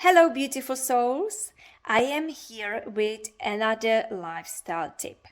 Hello, beautiful souls. I am here with another lifestyle tip.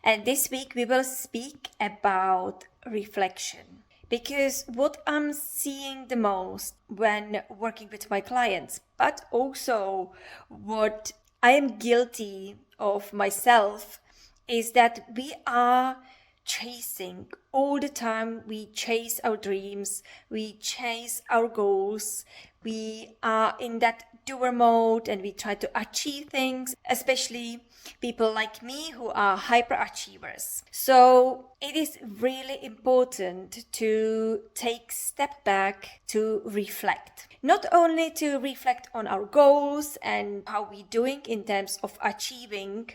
And this week we will speak about reflection. Because what I'm seeing the most when working with my clients, but also what I am guilty of myself, is that we are chasing all the time. We chase our dreams, we chase our goals, we are in that doer mode and we try to achieve things, especially people like me who are hyperachievers. So it is really important to take a step back to reflect. Not only to reflect on our goals and how we're doing in terms of achieving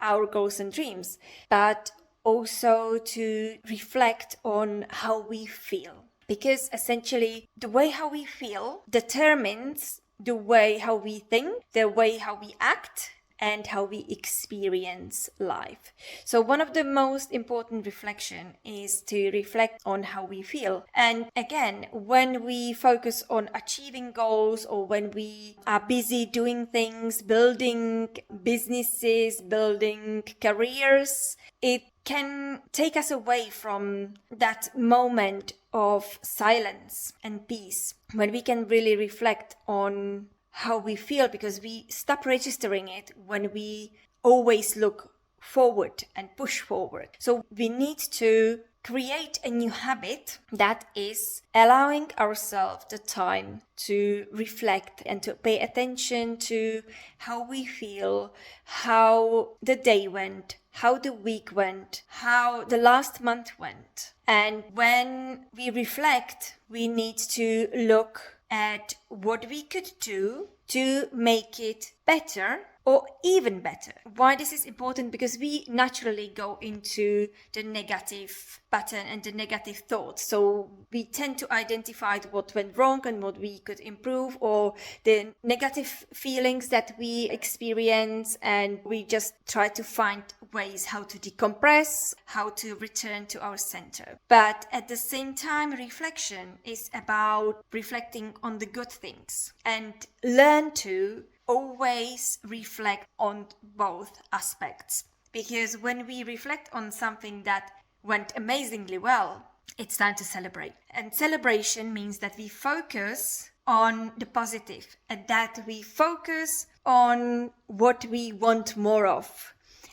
our goals and dreams, but also to reflect on how we feel. Because essentially, the way how we feel determines the way how we think, the way how we act, and how we experience life. So one of the most important reflection is to reflect on how we feel. And again, when we focus on achieving goals or when we are busy doing things, building businesses, building careers, it can take us away from that moment of silence and peace when we can really reflect on how we feel, because we stop registering it when we always look forward and push forward. So we need to create a new habit that is allowing ourselves the time to reflect and to pay attention to how we feel, how the day went, how the week went, how the last month went. And when we reflect, we need to look at what we could do to make it better or even better. Why this is important? Because we naturally go into the negative pattern and the negative thoughts. So we tend to identify what went wrong and what we could improve, or the negative feelings that we experience, and we just try to find ways how to decompress, how to return to our center. But at the same time, reflection is about reflecting on the good things and learn to always reflect on both aspects. Because when we reflect on something that went amazingly well, it's time to celebrate. And celebration means that we focus on the positive and that we focus on what we want more of.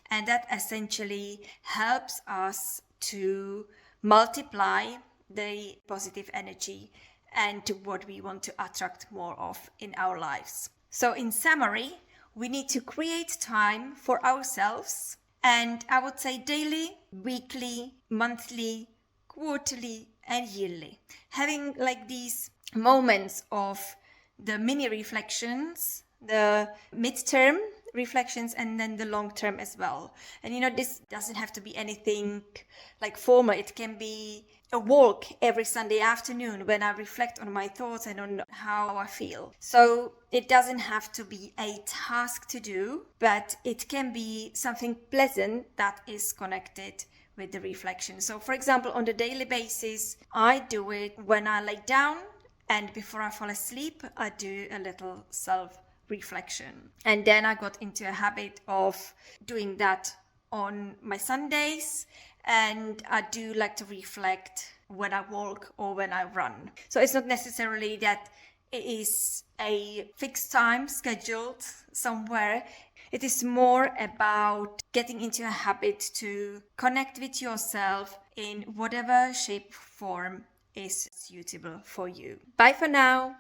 And that essentially helps us to multiply the positive energy and to what we want to attract more of in our lives. So in summary, we need to create time for ourselves, and I would say daily, weekly, monthly, quarterly, and yearly. Having like these moments of the mini reflections, the midterm reflections, and then the long term as well. And this doesn't have to be anything like formal. It can be a walk every Sunday afternoon when I reflect on my thoughts and on how I feel. So it doesn't have to be a task to do, but it can be something pleasant that is connected with the reflection. So for example, on the daily basis, I do it when I lay down, and before I fall asleep, I do a little self-reflection. And then I got into a habit of doing that on my Sundays, and I do like to reflect when I walk or when I run. So it's not necessarily that it is a fixed time scheduled somewhere. It is more about getting into a habit to connect with yourself in whatever shape, form is suitable for you. Bye for now.